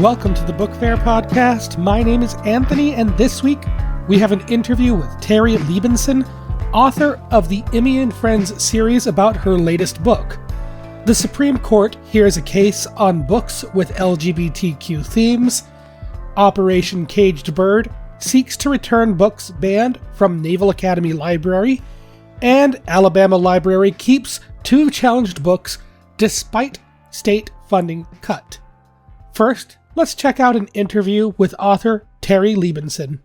Welcome to the Book Faire podcast. My name is Anthony, and this week we have an interview with Terri Libenson, author of the Emmie Friends series about her latest book. The Supreme Court hears a case on books with LGBTQ themes. Operation Caged Bird seeks to return books banned from Naval Academy Library. And Alabama Library keeps 2 challenged books despite state funding cut. First, let's check out an interview with author Terri Libenson.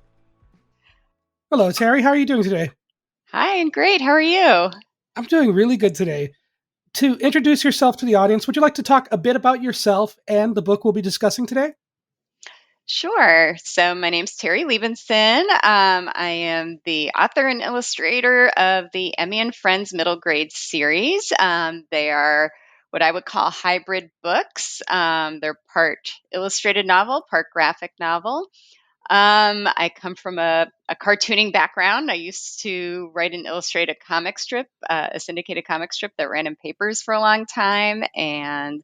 Hello, Terri. How are you doing today? Hi, I'm great. How are you? I'm doing really good today. To introduce yourself to the audience, would you like to talk a bit about yourself and the book we'll be discussing today? Sure. So my name's Terri Libenson. I am the author and illustrator of the Emmie Friends middle grade series. They are what I would call hybrid books. They're part illustrated novel, part graphic novel. I come from a cartooning background. I used to write and illustrate a comic strip, a syndicated comic strip that ran in papers for a long time. And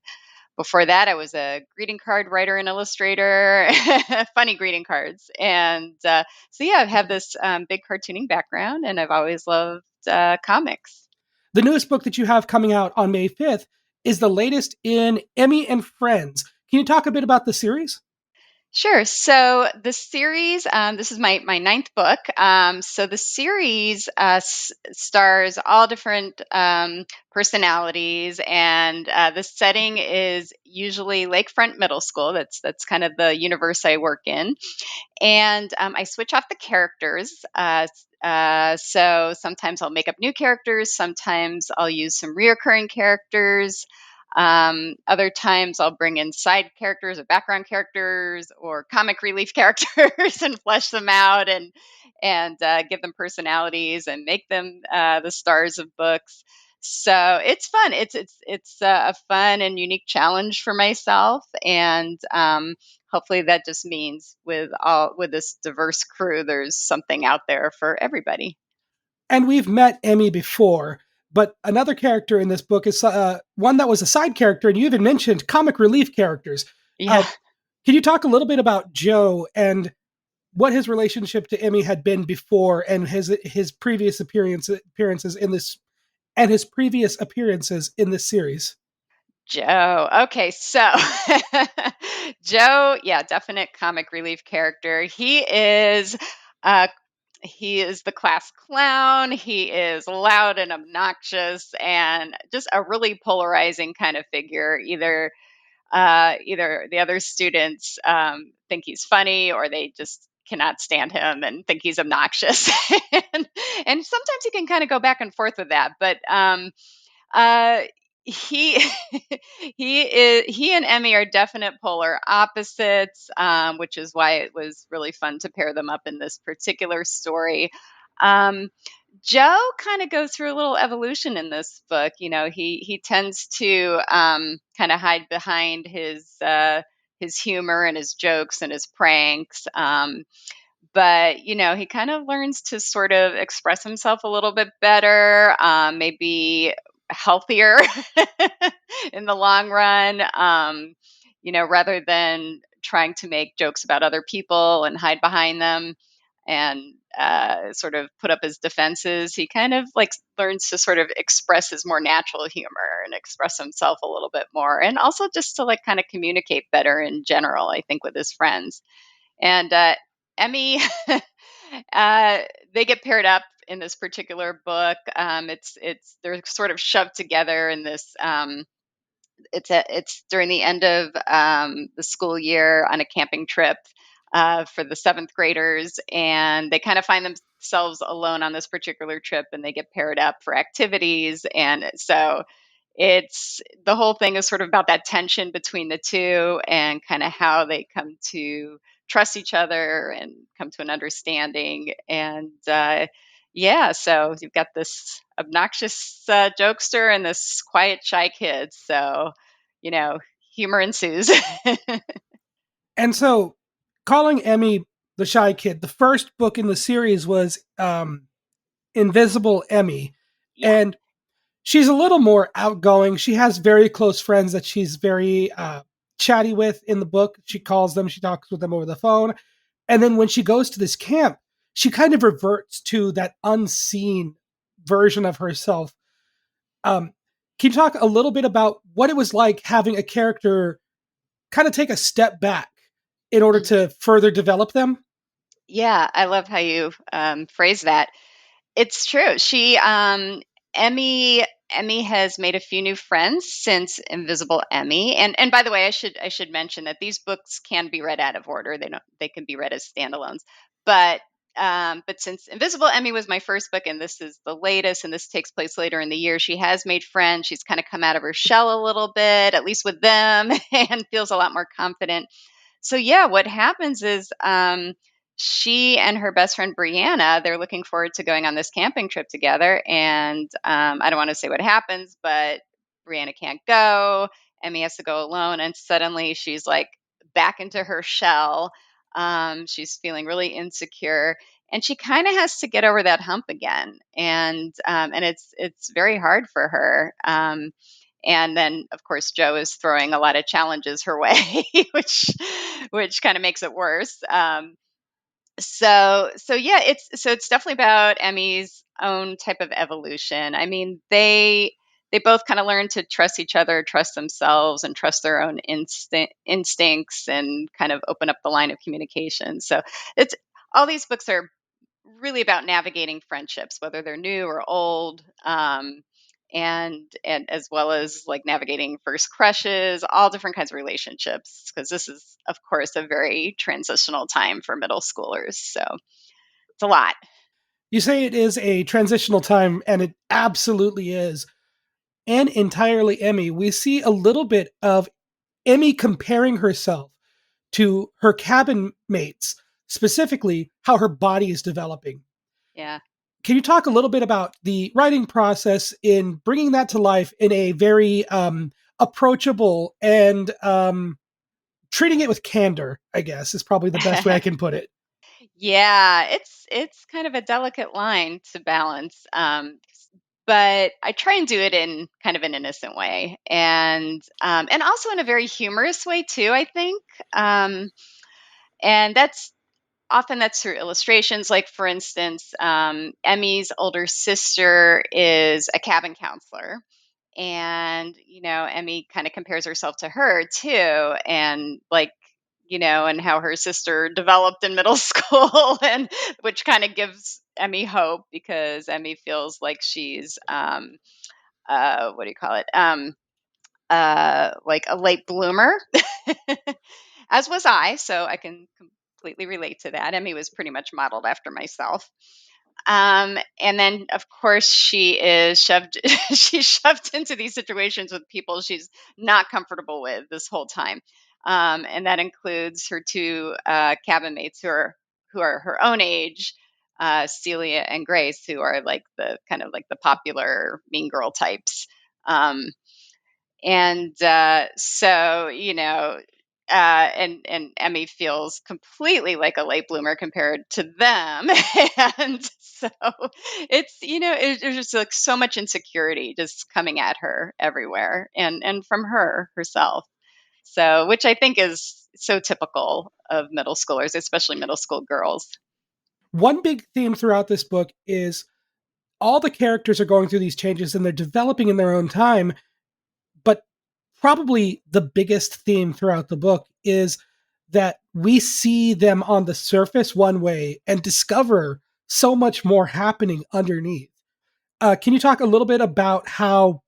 before that, I was a greeting card writer and illustrator, funny greeting cards. And I have this big cartooning background, and I've always loved comics. The newest book that you have coming out on May 5th is the latest in Emmie and Friends. Can you talk a bit about the series? Sure. So the series, this is my ninth book. So the series stars all different personalities, and the setting is usually Lakefront Middle School. That's kind of the universe I work in, and I switch off the characters. So sometimes I'll make up new characters. Sometimes I'll use some reoccurring characters. Other times I'll bring in side characters or background characters or comic relief characters and flesh them out and give them personalities and make them the stars of books. So it's fun. It's a fun and unique challenge for myself, and hopefully that just means with this diverse crew, there's something out there for everybody. And we've met Emmy before, but another character in this book is one that was a side character, and you even mentioned comic relief characters. Yeah. Can you talk a little bit about Joe and what his relationship to Emmy had been before, and his previous appearances in this, and his previous appearances in this series? Joe. Okay, so Joe, yeah, definite comic relief character. Uh he is the class clown. He is loud and obnoxious and just a really polarizing kind of figure. Either the other students think he's funny, or they just cannot stand him and think he's obnoxious. And sometimes he can kind of go back and forth with that. But uh, he he and Emmy are definite polar opposites, which is why it was really fun to pair them up in this particular story. Um, Joe kind of goes through a little evolution in this book. You know, he tends to kind of hide behind his humor and his jokes and his pranks. But he kind of learns to sort of express himself a little bit better, maybe healthier in the long run. Rather than trying to make jokes about other people and hide behind them and sort of put up his defenses, he kind of like learns to sort of express his more natural humor and express himself a little bit more, and also just to like kind of communicate better in general, I think, with his friends. And Emmy, they get paired up in this particular book. It's they're sort of shoved together in this. It's during the end of the school year on a camping trip for the 7th graders, and they kind of find themselves alone on this particular trip, and they get paired up for activities, and so it's the whole thing is sort of about that tension between the two and kind of how they come to trust each other and come to an understanding. And so you've got this obnoxious jokester and this quiet, shy kid. So, humor ensues. And so, calling Emmy the shy kid, the first book in the series was Invisible Emmy. Yeah. And she's a little more outgoing. She has very close friends that she's very chatty with in the book. She calls them, she talks with them over the phone. And then when she goes to this camp, she kind of reverts to that unseen version of herself. Um, can you talk a little bit about what it was like having a character kind of take a step back in order Mhm. to further develop them? Yeah, I love how you phrase that. It's true. Emmy has made a few new friends since Invisible Emmy. And by the way, I should mention that these books can be read out of order. They can be read as standalones. But but since Invisible Emmy was my first book and this is the latest and this takes place later in the year, she has made friends. She's kind of come out of her shell a little bit, at least with them, and feels a lot more confident. So yeah, what happens is she and her best friend Brianna, they're looking forward to going on this camping trip together. And I don't want to say what happens, but Brianna can't go. Emmy has to go alone, and suddenly she's like back into her shell. She's feeling really insecure, and she kind of has to get over that hump again. And it's very hard for her. And then, of course, Joe is throwing a lot of challenges her way, which kind of makes it worse. So yeah, it's definitely about Emmy's own type of evolution. I mean, they both kind of learn to trust each other, trust themselves, and trust their own instincts, and kind of open up the line of communication. So it's all these books are really about navigating friendships, whether they're new or old, and as well as like navigating first crushes, all different kinds of relationships. Because this is, of course, a very transitional time for middle schoolers. So it's a lot. You say it is a transitional time, and it absolutely is. And entirely Emmy, we see a little bit of Emmy comparing herself to her cabin mates, specifically how her body is developing. Yeah. Can you talk a little bit about the writing process in bringing that to life in a very approachable and treating it with candor, I guess, is probably the best way I can put it. Yeah, it's kind of a delicate line to balance. But I try and do it in kind of an innocent way, and also in a very humorous way too. I think, and that's through illustrations. Like for instance, Emmy's older sister is a cabin counselor, and Emmy kind of compares herself to her too, and like and how her sister developed in middle school, and which kind of gives Emmy hope because Emmy feels like she's what do you call it, like a late bloomer, as was I, so I can completely relate to that. Emmy was pretty much modeled after myself. And then, of course, she is shoved. She's shoved into these situations with people she's not comfortable with this whole time, and that includes her two cabin mates who are her own age, Celia and Grace, who are like the kind of like the popular mean girl types. Um, and so and Emmy feels completely like a late bloomer compared to them, and so there's just like so much insecurity just coming at her everywhere, and from her herself. So, which I think is so typical of middle schoolers, especially middle school girls. One big theme throughout this book is all the characters are going through these changes and they're developing in their own time, but probably the biggest theme throughout the book is that we see them on the surface one way and discover so much more happening underneath. Can you talk a little bit about how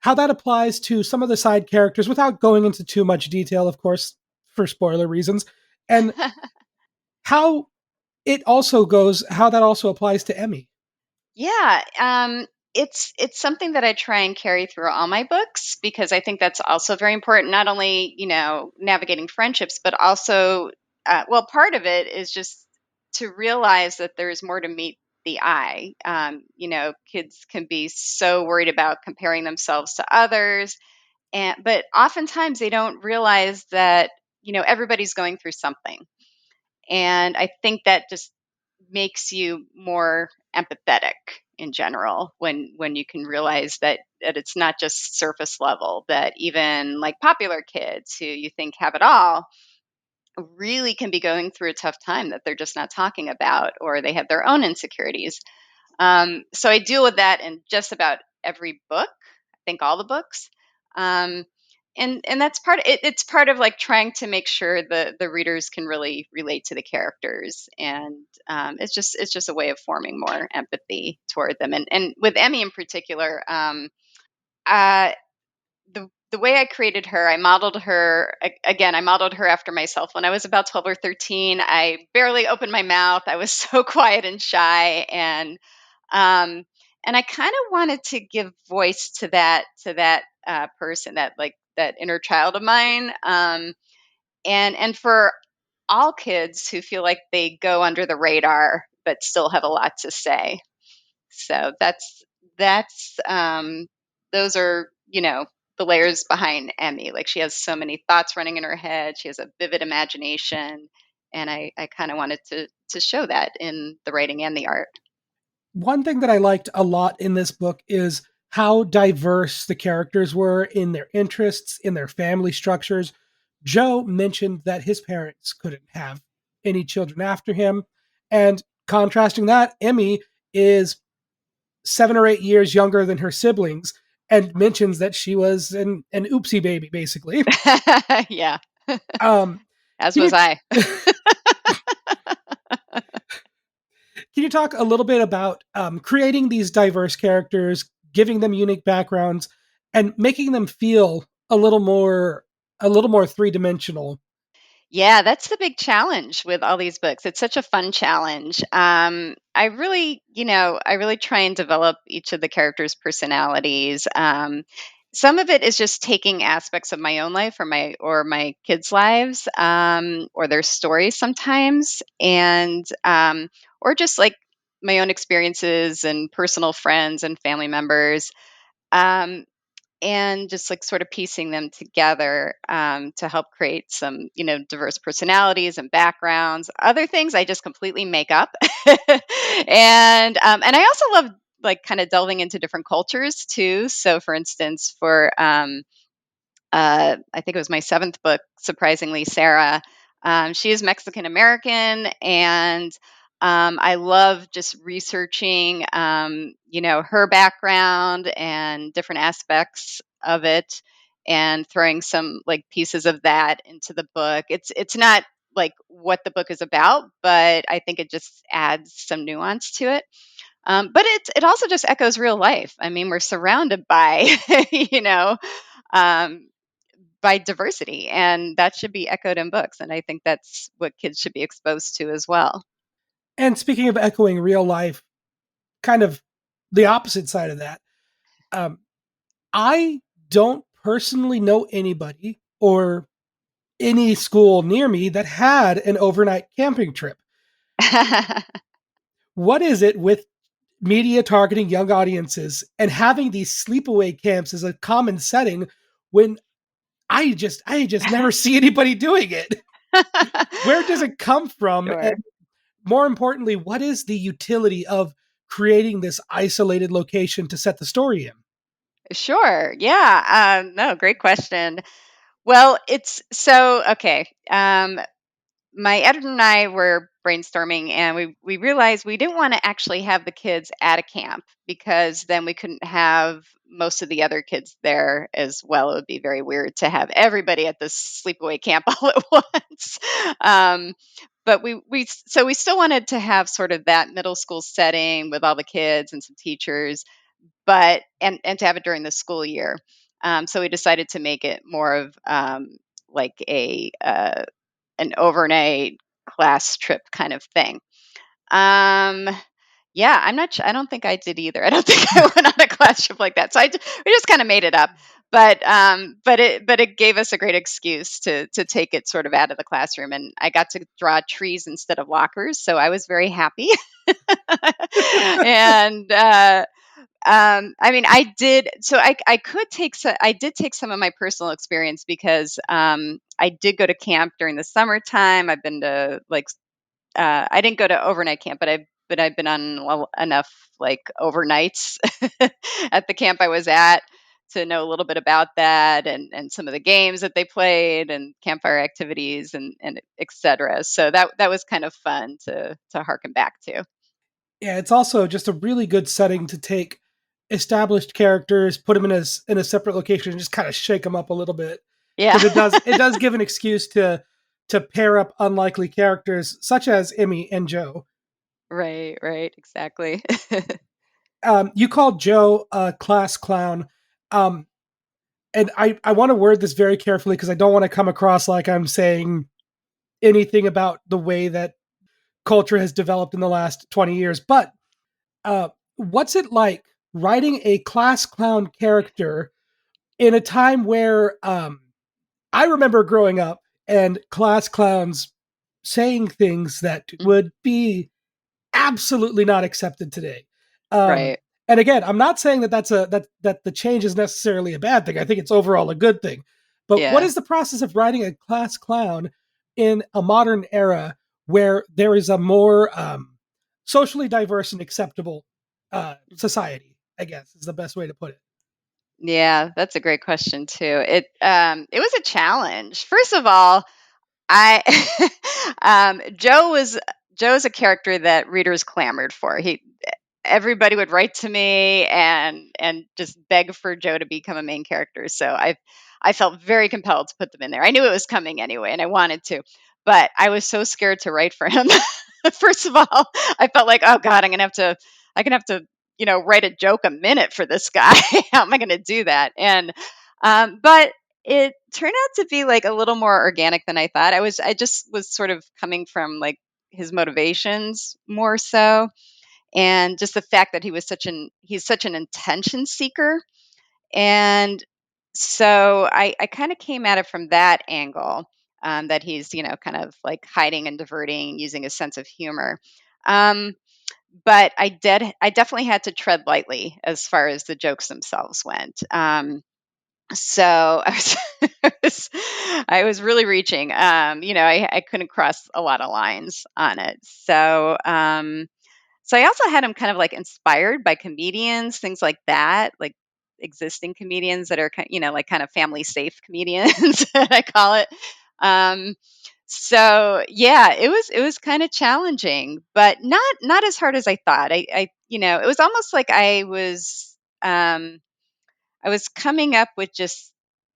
that applies to some of the side characters without going into too much detail, of course, for spoiler reasons, and how how that also applies to Emmy? Yeah, it's something that I try and carry through all my books because I think that's also very important. Not only navigating friendships, but also, well, part of it is just to realize that there's more to meet the eye. Kids can be so worried about comparing themselves to others, but oftentimes they don't realize that everybody's going through something, and I think that just makes you more empathetic in general, when you can realize that it's not just surface level, that even like popular kids who you think have it all really can be going through a tough time that they're just not talking about, or they have their own insecurities. So I deal with that in just about every book. I think all the books. Um, and that's part of it, it's part of like trying to make sure the readers can really relate to the characters, and it's just a way of forming more empathy toward them. And with Emmy in particular, uh, the way I created her, I modeled her again. I modeled her after myself. When I was about 12 or 13, I barely opened my mouth. I was so quiet and shy, um, and I kind of wanted to give voice to that person, that like that inner child of mine, and for all kids who feel like they go under the radar but still have a lot to say. So that's those are, the layers behind Emmy. Like, she has so many thoughts running in her head. She has a vivid imagination, and I kind of wanted to show that in the writing and the art. One thing that I liked a lot in this book is how diverse the characters were in their interests, in their family structures. Joe mentioned that his parents couldn't have any children after him. And contrasting that, Emmy is 7 or 8 years younger than her siblings and mentions that she was an oopsie baby, basically. Yeah, Um, as can was you I. can you talk a little bit about creating these diverse characters, giving them unique backgrounds, and making them feel a little more 3 dimensional? Yeah, that's the big challenge with all these books. It's such a fun challenge. I really try and develop each of the characters' personalities. Some of it is just taking aspects of my own life, or my kids' lives, or their stories sometimes, and or just like my own experiences and personal friends and family members. Um, and just like sort of piecing them together, to help create some, diverse personalities and backgrounds. Other things I just completely make up, and I also love like kind of delving into different cultures too. So, for instance, for I think it was my seventh book, surprisingly, Sarah. She is Mexican American, and I love just researching, her background and different aspects of it, and throwing some like pieces of that into the book. It's not like what the book is about, but I think it just adds some nuance to it. But it also just echoes real life. I mean, we're surrounded by, you know, um, by diversity, and that should be echoed in books, and I think that's what kids should be exposed to as well. And speaking of echoing real life, kind of the opposite side of that, um, I don't personally know anybody or any school near me that had an overnight camping trip. What is it with media targeting young audiences and having these sleepaway camps as a common setting when I just never see anybody doing it? Where does it come from? And Sure. more importantly, what is the utility of creating this isolated location to set the story in? Sure. Yeah. No, great question. Well, it's so okay. My editor and I were brainstorming, and we realized we didn't want to actually have the kids at a camp, because then we couldn't have most of the other kids there as well. It would be very weird to have everybody at this sleepaway camp all at once. Um, but we still wanted to have sort of that middle school setting with all the kids and some teachers, but and to have it during the school year. So we decided to make it more of like a an overnight class trip kind of thing. Um, yeah, I'm not. I don't think I did either. I don't think I went on a class trip like that. So we just kind of made it up. But it gave us a great excuse to take it sort of out of the classroom, and I got to draw trees instead of lockers, so I was very happy. and I mean, I did. So I could take. I did take some of my personal experience, because I did go to camp during the summertime. I've been to like I didn't go to overnight camp, but I've but I've been on enough like overnights at the camp I was at to know a little bit about that and some of the games that they played and campfire activities and et cetera. So that was kind of fun to harken back to. Yeah, it's also just a really good setting to take established characters, put them in a separate location, and just kind of shake them up a little bit Yeah. because it does give an excuse to pair up unlikely characters such as Emmy and Joe. Right, right, exactly. You called Joe a class clown, um, and I want to word this very carefully because I don't want to come across like I'm saying anything about the way that culture has developed in the last 20 years. But what's it like writing a class clown character in a time where I remember growing up and class clowns saying things that Mhm. would be absolutely not accepted today. Um, Right. and again, I'm not saying that the change is necessarily a bad thing. I think it's overall a good thing. But what Yeah. is the process of writing a class clown in a modern era where there is a more socially diverse and acceptable society? I guess is the best way to put it. Yeah, that's a great question too. It was a challenge. First of all, I Joe's a character that readers clamored for. He Everybody would write to me and just beg for Joe to become a main character. So I felt very compelled to put them in there. I knew it was coming anyway, and I wanted to, but I was so scared to write for him. First of all, I felt like, oh God, I'm gonna have to, write a joke a minute for this guy. How am I gonna do that? But it turned out to be like a little more organic than I thought. I just was sort of coming from like his motivations more so, and just the fact that he's such an attention seeker. And so I kind of came at it from that angle, that he's, kind of like hiding and diverting using a sense of humor. um, but I definitely had to tread lightly as far as the jokes themselves went. So I was really reaching. I couldn't cross a lot of lines on it. So I also had him kind of like inspired by comedians, things like that, like existing comedians that are like kind of family safe comedians, I call it. Um, so yeah, it was kind of challenging, but not as hard as I thought. It was almost like I was coming up with just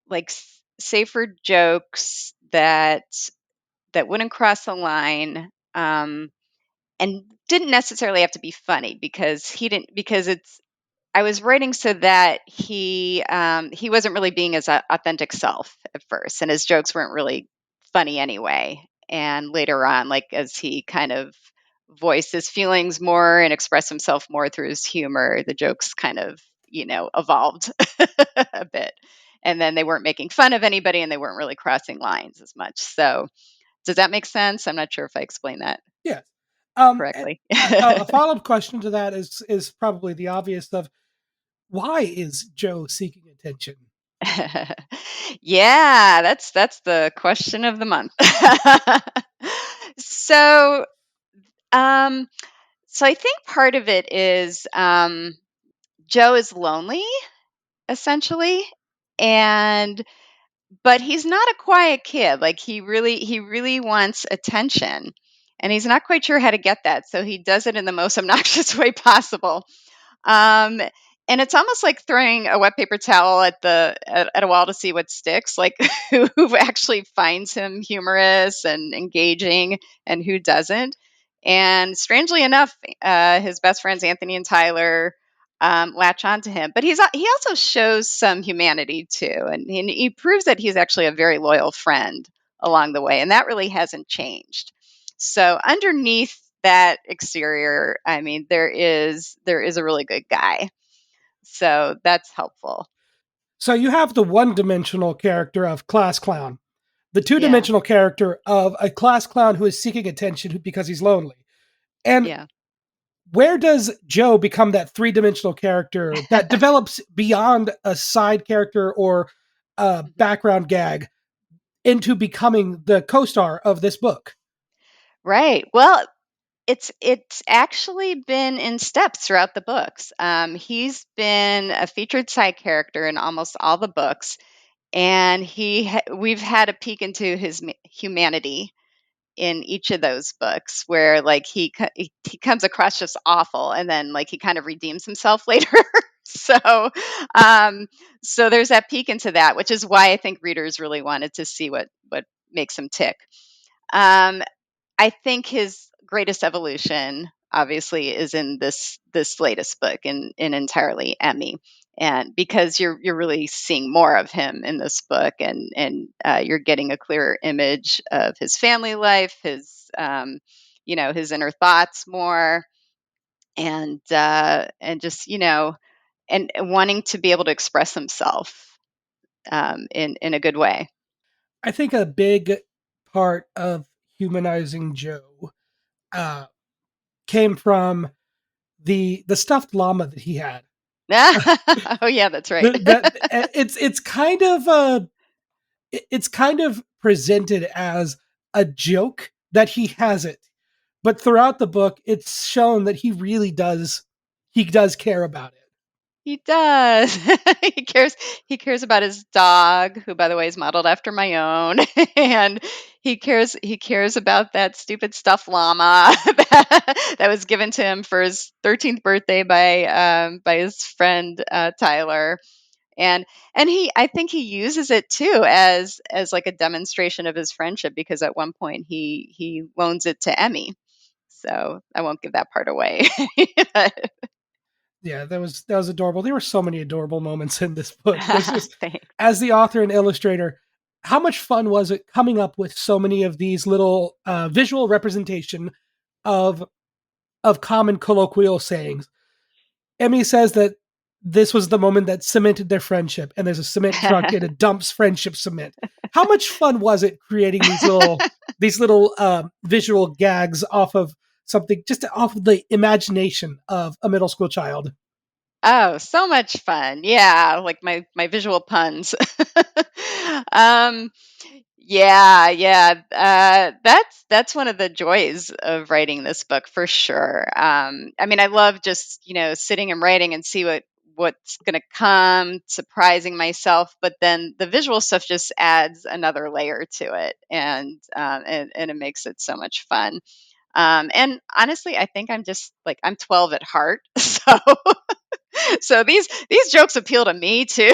like safer jokes that wouldn't cross the line. And didn't necessarily have to be funny because he didn't because it's I was writing so that he wasn't really being his authentic self at first, and his jokes weren't really funny anyway. And later on, like as he kind of voiced his feelings more and expressed himself more through his humor, the jokes kind of evolved a bit, and then they weren't making fun of anybody, and they weren't really crossing lines as much. So does that make sense? I'm not sure if I explained that Yes. And correctly. a follow up question to that is probably the obvious of why is Joe seeking attention? Yeah, that's the question of the month. so, um, so I think part of it is Joe is lonely, essentially, and but he's not a quiet kid. Like he really wants attention, and he's not quite sure how to get that. So he does it in the most obnoxious way possible. Um, and it's almost like throwing a wet paper towel at a wall to see what sticks. Like who actually finds him humorous and engaging, and who doesn't. And strangely enough, his best friends Anthony and Tyler latch onto him. But he also shows some humanity too, and he proves that he's actually a very loyal friend along the way, and that really hasn't changed. So underneath that exterior, I mean, there is a really good guy. So that's helpful. So you have the one dimensional character of class clown, the two Yeah. dimensional character of a class clown who is seeking attention because he's lonely. And Yeah. where does Joe become that three-dimensional character that develops beyond a side character or a Mhm. background gag into becoming the co-star of this book? Right. Well, It's actually been in steps throughout the books. He's been a featured side character in almost all the books, and we've had a peek into his humanity in each of those books, where like he comes across just awful, and then like he kind of redeems himself later. so um so there's that peek into that, which is why I think readers really wanted to see what makes him tick. um I think his greatest evolution, obviously, is in this latest book, in entirely Emmy, and because you're really seeing more of him in this book, and you're getting a clearer image of his family life, his his inner thoughts more, and just and wanting to be able to express himself in a good way. I think a big part of humanizing Joe uh, came from the stuffed llama that he had. Oh yeah, that's right. It's kind of it's kind of presented as a joke that he has it, but throughout the book, it's shown that he does care about it. He does. He cares about his dog, who by the way is modeled after my own. And he cares about that stupid stuffed llama that was given to him for his 13th birthday by his friend Tyler. And I think he uses it too as like a demonstration of his friendship, because at one point he loans it to Emmy. So I won't give that part away. Yeah, that was adorable. There were so many adorable moments in this book. There's just, Thanks. as the author and illustrator, how much fun was it coming up with so many of these little visual representation of common colloquial sayings? Emmy says that this was the moment that cemented their friendship, and there's a cement truck and it dumps friendship cement. How much fun was it creating these little visual gags off of something, just off of the imagination of a middle school child? Oh, so much fun. Yeah, like my visual puns. Um, yeah, yeah. That's one of the joys of writing this book for sure. I mean, I love just, sitting and writing and see what's going to come, surprising myself, but then the visual stuff just adds another layer to it, and it makes it so much fun. And honestly, I think I'm 12 at heart, so these jokes appeal to me too.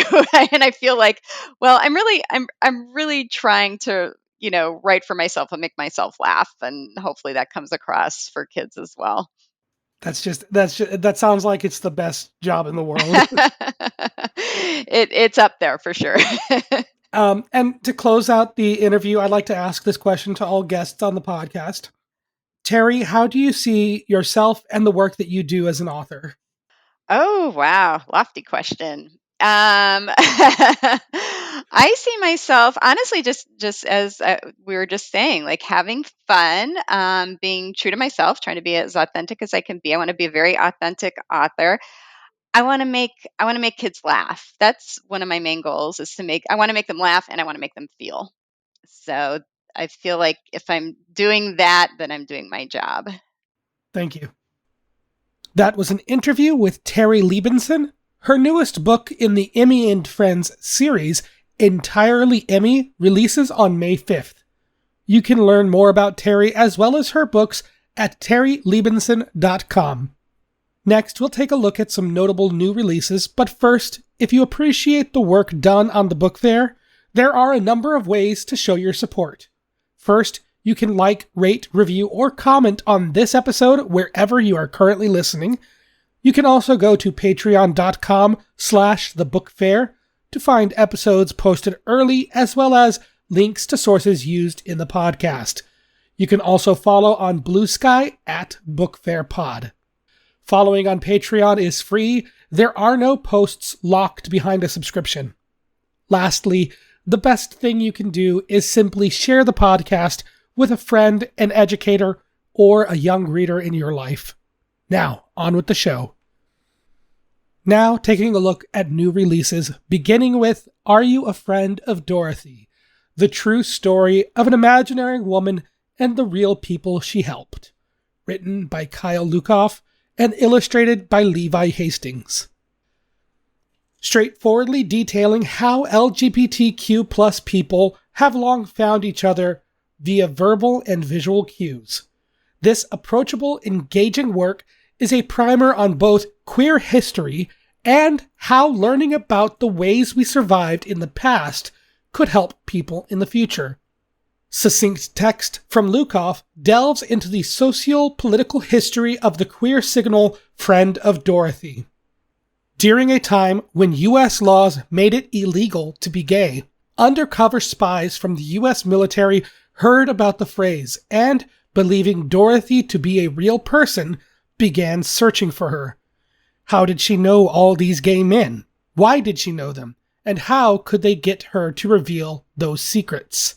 And I feel like, well, I'm really trying to write for myself and make myself laugh, and hopefully that comes across for kids as well. That sounds like it's the best job in the world. It's up there for sure. And to close out the interview, I'd like to ask this question to all guests on the podcast. Terri, how do you see yourself and the work that you do as an author? Oh, wow. Lofty question. I see myself honestly just as we were just saying, like having fun, being true to myself, trying to be as authentic as I can be. I want to be a very authentic author. I want to make kids laugh. That's one of my main goals, is I want to make them laugh, and I want to make them feel. So I feel like if I'm doing that, then I'm doing my job. Thank you. That was an interview with Terri Libenson. Her newest book in the Emmie and Friends series, Entirely Emmy, releases on May 5th. You can learn more about Terri as well as her books at terrilibenson.com. Next, we'll take a look at some notable new releases, but first, if you appreciate the work done on the Book Faire, there are a number of ways to show your support. First, you can like, rate, review, or comment on this episode wherever you are currently listening. You can also go to patreon.com/thebookfair to find episodes posted early, as well as links to sources used in the podcast. You can also follow on Blue Sky at BookFairPod. Following on Patreon is free. There are no posts locked behind a subscription. Lastly, the best thing you can do is simply share the podcast with a friend, an educator, or a young reader in your life. Now, on with the show. Now, taking a look at new releases, beginning with Are You a Friend of Dorothy? The true story of an imaginary woman and the real people she helped. written by Kyle Lukoff and illustrated by Levi Hastings. Straightforwardly detailing how LGBTQ plus people have long found each other via verbal and visual cues. This approachable, engaging work is a primer on both queer history and how learning about the ways we survived in the past could help people in the future. Succinct text from Lukoff delves into the socio-political history of the queer signal friend of Dorothy. During a time when U.S. laws made it illegal to be gay, undercover spies from the U.S. military heard about the phrase and, believing Dorothy to be a real person, began searching for her. How did she know all these gay men? Why did she know them? And how could they get her to reveal those secrets?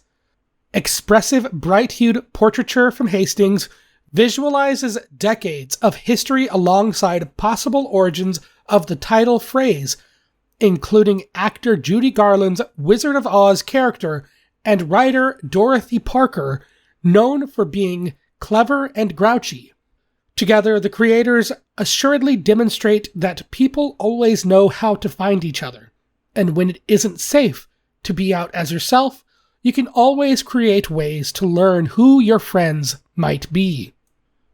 Expressive, bright-hued portraiture from Hastings visualizes decades of history alongside possible origins of the title phrase, including actor Judy Garland's Wizard of Oz character and writer Dorothy Parker, known for being clever and grouchy. Together, the creators assuredly demonstrate that people always know how to find each other, and when it isn't safe to be out as yourself, you can always create ways to learn who your friends might be.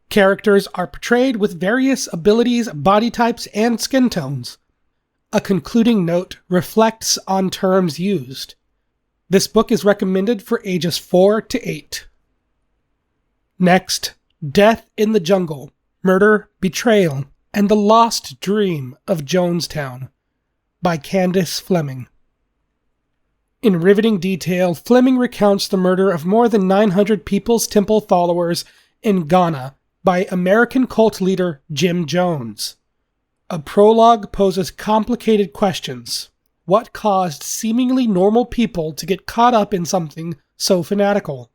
Characters are portrayed with various abilities, body types, and skin tones. A concluding note reflects on terms used. This book is recommended for ages 4 to 8. Next, Death in the Jungle, Murder, Betrayal, and the Lost Dream of Jonestown by Candace Fleming. In riveting detail, Fleming recounts the murder of more than 900 People's Temple followers in Ghana by American cult leader Jim Jones. A prologue poses complicated questions. What caused seemingly normal people to get caught up in something so fanatical?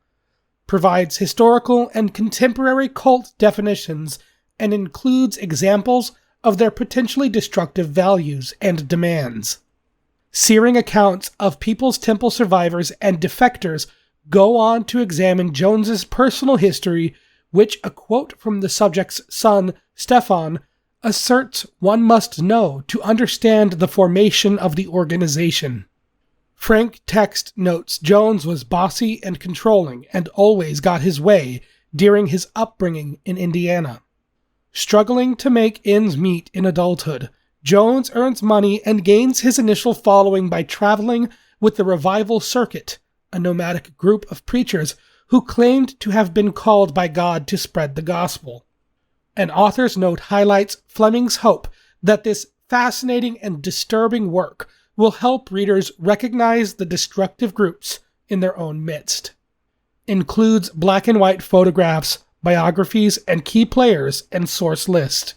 Provides historical and contemporary cult definitions and includes examples of their potentially destructive values and demands. Searing accounts of People's Temple survivors and defectors go on to examine Jones's personal history, which a quote from the subject's son, Stefan, asserts one must know to understand the formation of the organization. Frank Text notes Jones was bossy and controlling and always got his way during his upbringing in Indiana. Struggling to make ends meet in adulthood, Jones earns money and gains his initial following by traveling with the Revival Circuit, a nomadic group of preachers who claimed to have been called by God to spread the gospel. An author's note highlights Fleming's hope that this fascinating and disturbing work will help readers recognize the destructive groups in their own midst. Includes black and white photographs, biographies, and key players and source list.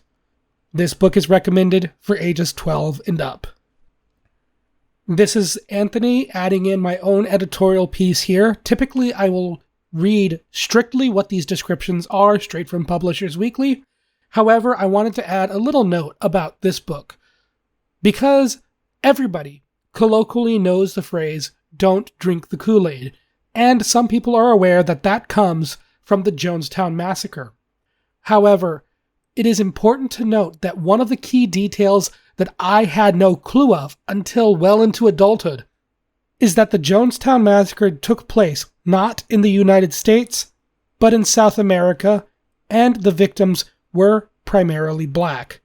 This book is recommended for ages 12 and up. This is Anthony adding in my own editorial piece here. Typically, I will read strictly what these descriptions are straight from Publishers Weekly. However, I wanted to add a little note about this book. Because everybody colloquially knows the phrase, "don't drink the Kool-Aid," and some people are aware that that comes from the Jonestown Massacre. However, it is important to note that one of the key details that I had no clue of until well into adulthood is that the Jonestown Massacre took place not in the United States, but in South America, and the victims were primarily black.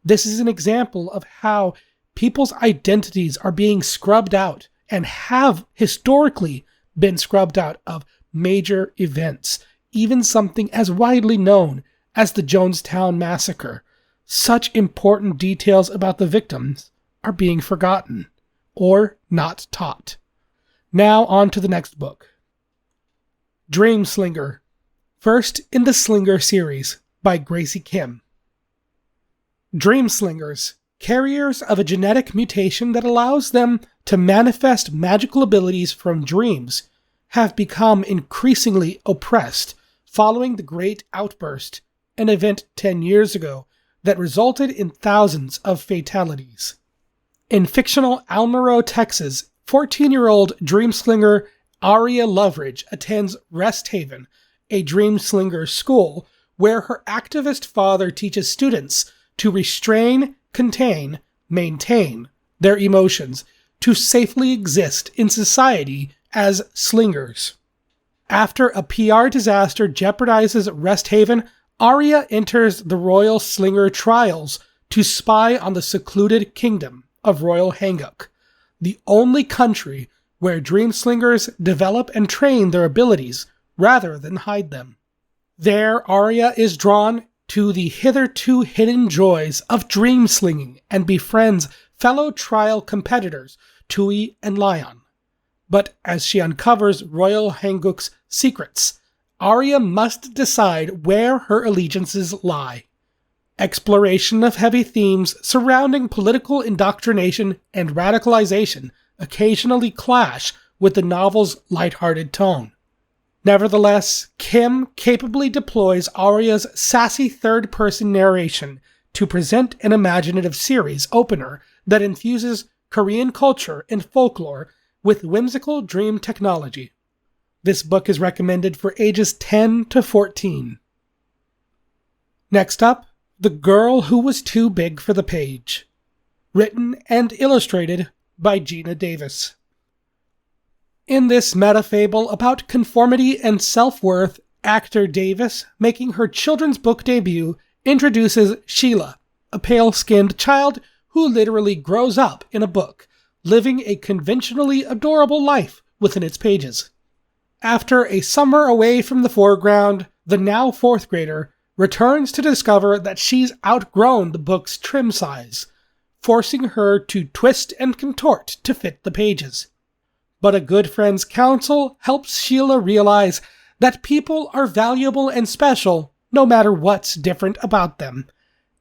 This is an example of how people's identities are being scrubbed out and have historically been scrubbed out of major events, even something as widely known as the Jonestown Massacre. Such important details about the victims are being forgotten or not taught. Now on to the next book. Dreamslinger, first in the Slinger series by Gracie Kim. Dreamslingers, carriers of a genetic mutation that allows them to manifest magical abilities from dreams, have become increasingly oppressed following the Great Outburst, an event 10 years ago that resulted in thousands of fatalities. In fictional Almero, Texas, 14-year-old dreamslinger Aria Loveridge attends Rest Haven, a dreamslinger school where her activist father teaches students to restrain, contain, maintain their emotions to safely exist in society as slingers. After a PR disaster jeopardizes Rest Haven, Arya enters the royal slinger trials to spy on the secluded kingdom of Royal Hanguk, the only country where dream slingers develop and train their abilities rather than hide them. There, Arya is drawn to the hitherto hidden joys of dream slinging and befriends fellow trial competitors Tui and Lion. But as she uncovers Royal Hanguk's secrets, Arya must decide where her allegiances lie. Exploration of heavy themes surrounding political indoctrination and radicalization occasionally clash with the novel's lighthearted tone. Nevertheless, Kim capably deploys Arya's sassy third-person narration to present an imaginative series opener that infuses Korean culture and folklore with whimsical dream technology. This book is recommended for ages 10 to 14. Next up, The Girl Who Was Too Big for the Page. Written and illustrated by Gina Davis. In this meta-fable about conformity and self-worth, actor Davis, making her children's book debut, introduces Sheila, a pale-skinned child who literally grows up in a book, living a conventionally adorable life within its pages. After a summer away from the foreground, the now fourth grader returns to discover that she's outgrown the book's trim size, forcing her to twist and contort to fit the pages. But a good friend's counsel helps Sheila realize that people are valuable and special no matter what's different about them,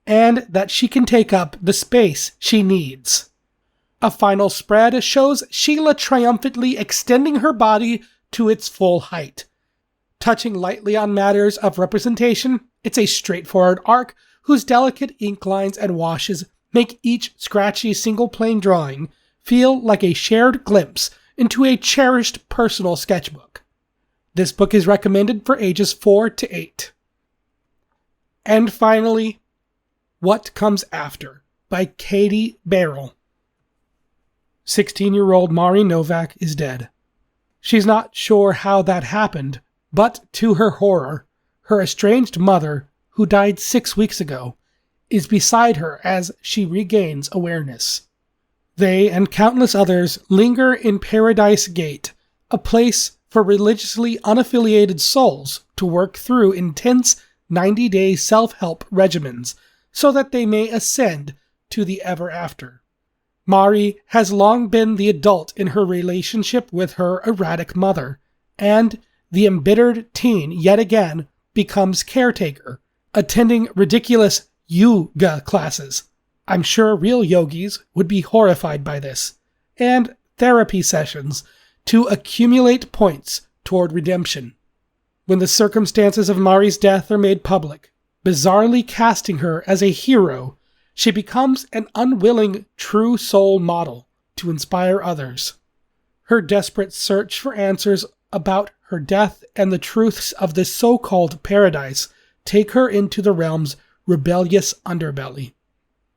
and that she can take up the space she needs. A final spread shows Sheila triumphantly extending her body to its full height. Touching lightly on matters of representation, it's a straightforward arc whose delicate ink lines and washes make each scratchy single-plane drawing feel like a shared glimpse into a cherished personal sketchbook. This book is recommended for ages 4 to 8. And finally, What Comes After by Katie Barrell. 16-year-old Mari Novak is dead. She's not sure how that happened, but to her horror, her estranged mother, who died 6 weeks ago, is beside her as she regains awareness. They and countless others linger in Paradise Gate, a place for religiously unaffiliated souls to work through intense 90-day self-help regimens so that they may ascend to the ever after. Mari has long been the adult in her relationship with her erratic mother, and the embittered teen yet again becomes caretaker, attending ridiculous yoga classes. I'm sure real yogis would be horrified by this, and therapy sessions to accumulate points toward redemption. When the circumstances of Mari's death are made public, bizarrely casting her as a hero, she becomes an unwilling true soul model to inspire others. Her desperate search for answers about her death and the truths of this so-called paradise take her into the realm's rebellious underbelly.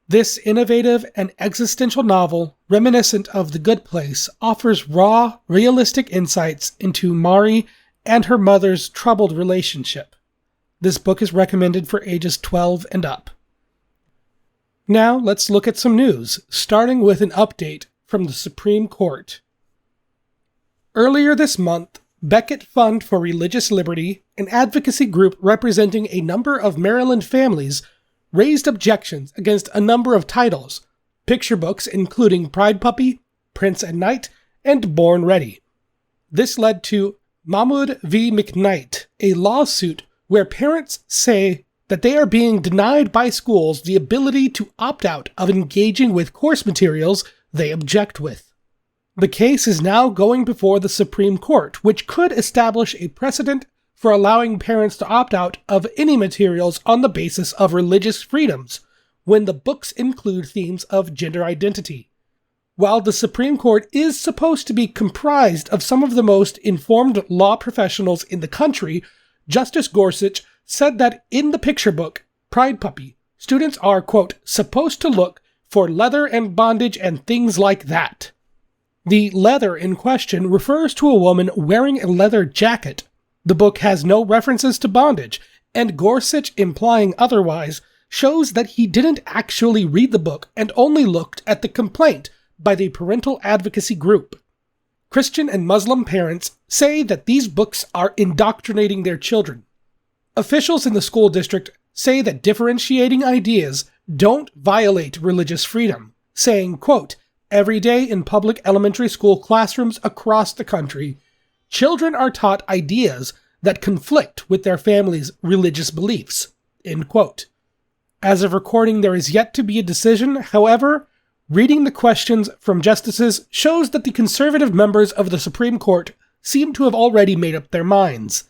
This innovative and existential novel, reminiscent of The Good Place, offers raw, realistic insights into Mari and her mother's troubled relationship. This book is recommended for ages 12 and up. Now let's look at some news, starting with an update from the Supreme Court. Earlier this month, Becket Fund for Religious Liberty, an advocacy group representing a number of Maryland families, raised objections against a number of titles, picture books including Pride Puppy, Prince and Knight, and Born Ready. This led to Mahmoud v. McKnight, a lawsuit where parents say that they are being denied by schools the ability to opt out of engaging with course materials they object with. The case is now going before the Supreme Court, which could establish a precedent for allowing parents to opt out of any materials on the basis of religious freedoms, when the books include themes of gender identity. While the Supreme Court is supposed to be comprised of some of the most informed law professionals in the country, Justice Gorsuch said that in the picture book, Pride Puppy, students are, quote, supposed to look for leather and bondage and things like that. The leather in question refers to a woman wearing a leather jacket. The book has no references to bondage, and Gorsuch implying otherwise shows that he didn't actually read the book and only looked at the complaint by the parental advocacy group. Christian and Muslim parents say that these books are indoctrinating their children. Officials in the school district say that differentiating ideas don't violate religious freedom, saying, quote, every day in public elementary school classrooms across the country, children are taught ideas that conflict with their family's religious beliefs, end quote. As of recording, there is yet to be a decision. However, reading the questions from justices shows that the conservative members of the Supreme Court seem to have already made up their minds.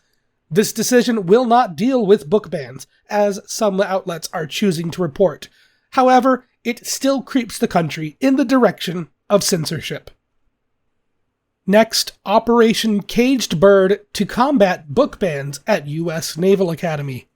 This decision will not deal with book bans, as some outlets are choosing to report. However, it still creeps the country in the direction of censorship. Next, Operation Caged Bird to combat book bans at U.S. Naval Academy.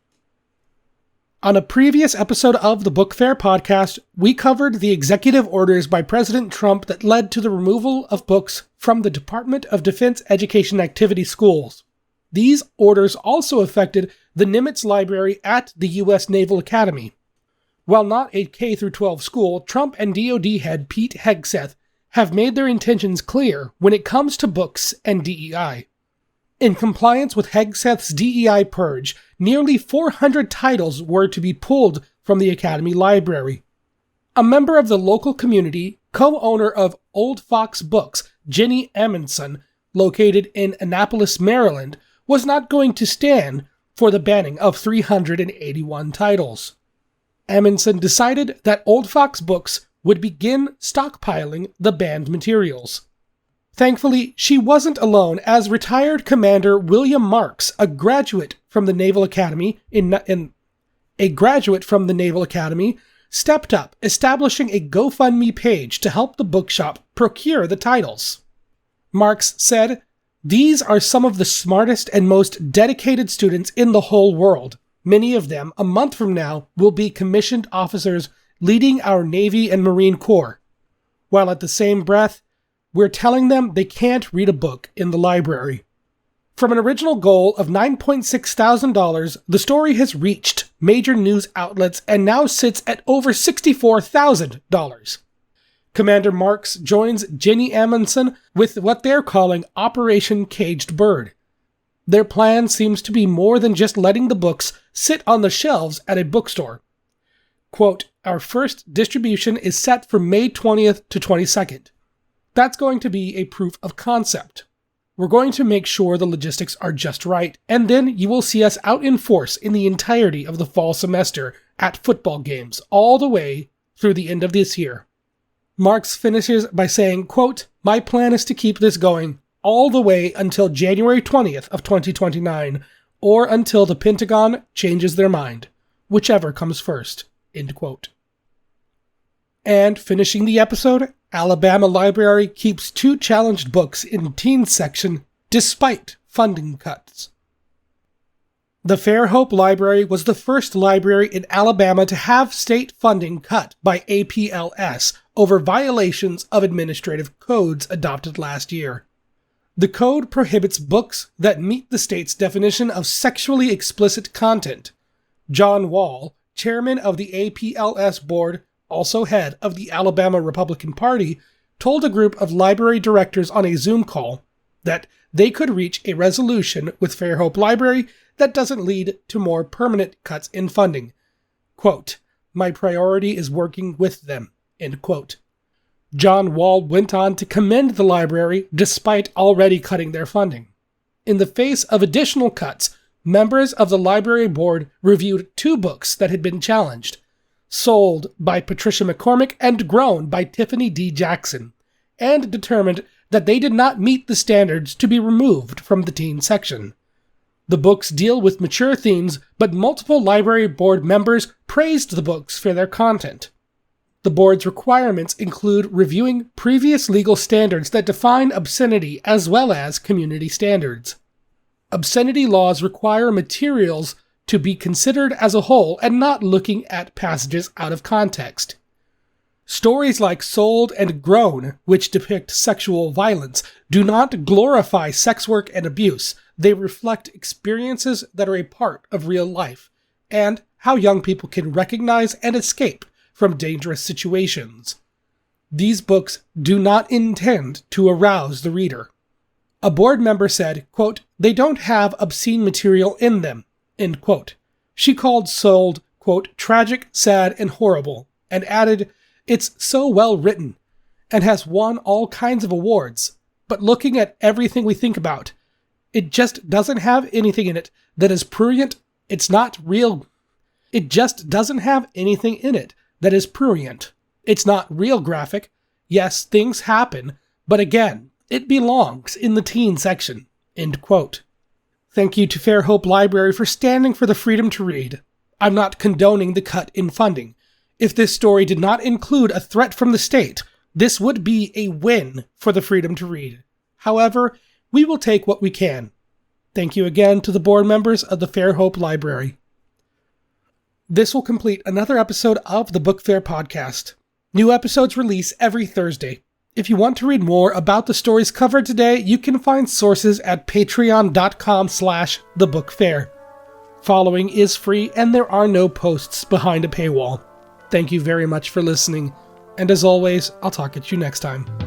On a previous episode of the Book Faire podcast, we covered the executive orders by President Trump that led to the removal of books from the Department of Defense Education Activity schools. These orders also affected the Nimitz Library at the U.S. Naval Academy. While not a K-12 school, Trump and DoD head Pete Hegseth have made their intentions clear when it comes to books and DEI. In compliance with Hegseth's DEI purge, nearly 400 titles were to be pulled from the Academy Library. A member of the local community, co-owner of Old Fox Books, Jenny Amundson, located in Annapolis, Maryland, was not going to stand for the banning of 381 titles. Amundson decided that Old Fox Books would begin stockpiling the banned materials. Thankfully, she wasn't alone, as retired Commander William Marks, a graduate from the Naval Academy, stepped up, establishing a GoFundMe page to help the bookshop procure the titles. Marks said, "These are some of the smartest and most dedicated students in the whole world. Many of them, a month from now, will be commissioned officers leading our Navy and Marine Corps. While at the same breath, we're telling them they can't read a book in the library." From an original goal of $9.6 thousand, the story has reached major news outlets and now sits at over $64,000. Commander Marks joins Jenny Amundson with what they're calling Operation Caged Bird. Their plan seems to be more than just letting the books sit on the shelves at a bookstore. Quote, "Our first distribution is set for May 20th to 22nd. That's going to be a proof of concept. We're going to make sure the logistics are just right, and then you will see us out in force in the entirety of the fall semester at football games, all the way through the end of this year." Marks finishes by saying, quote, "My plan is to keep this going all the way until January 20th of 2029, or until the Pentagon changes their mind, whichever comes first," end quote. And finishing the episode, Alabama Library keeps 2 challenged books in teens section despite funding cuts. The Fairhope Library was the first library in Alabama to have state funding cut by APLS over violations of administrative codes adopted last year. The code prohibits books that meet the state's definition of sexually explicit content. John Wall, chairman of the APLS board, also head of the Alabama Republican Party, told a group of library directors on a Zoom call that they could reach a resolution with Fairhope Library that doesn't lead to more permanent cuts in funding. Quote, "My priority is working with them," end quote. John Wall went on to commend the library despite already cutting their funding. In the face of additional cuts, members of the library board reviewed 2 books that had been challenged, Sold by Patricia McCormick and Grown by Tiffany D. Jackson, and determined that they did not meet the standards to be removed from the teen section. The books deal with mature themes, but multiple library board members praised the books for their content. The board's requirements include reviewing previous legal standards that define obscenity as well as community standards. Obscenity laws require materials to be considered as a whole and not looking at passages out of context. Stories like Sold and Grown, which depict sexual violence, do not glorify sex work and abuse. They reflect experiences that are a part of real life, and how young people can recognize and escape from dangerous situations. These books do not intend to arouse the reader. A board member said, quote, "They don't have obscene material in them," end quote. She called Sold, quote, "tragic, sad, and horrible," and added, "It's so well written and has won all kinds of awards, but looking at everything we think about, it just doesn't have anything in it that is prurient. It's not real. It just doesn't have anything in it that is prurient. It's not real graphic. Yes, things happen, but again, it belongs in the teen section," end quote. Thank you to Fairhope Library for standing for the freedom to read. I'm not condoning the cut in funding. If this story did not include a threat from the state, this would be a win for the freedom to read. However, we will take what we can. Thank you again to the board members of the Fairhope Library. This will complete another episode of the Book Faire podcast. New episodes release every Thursday. If you want to read more about the stories covered today, you can find sources at patreon.com/thebookfair. Following is free and there are no posts behind a paywall. Thank you very much for listening, and as always, I'll talk at you next time.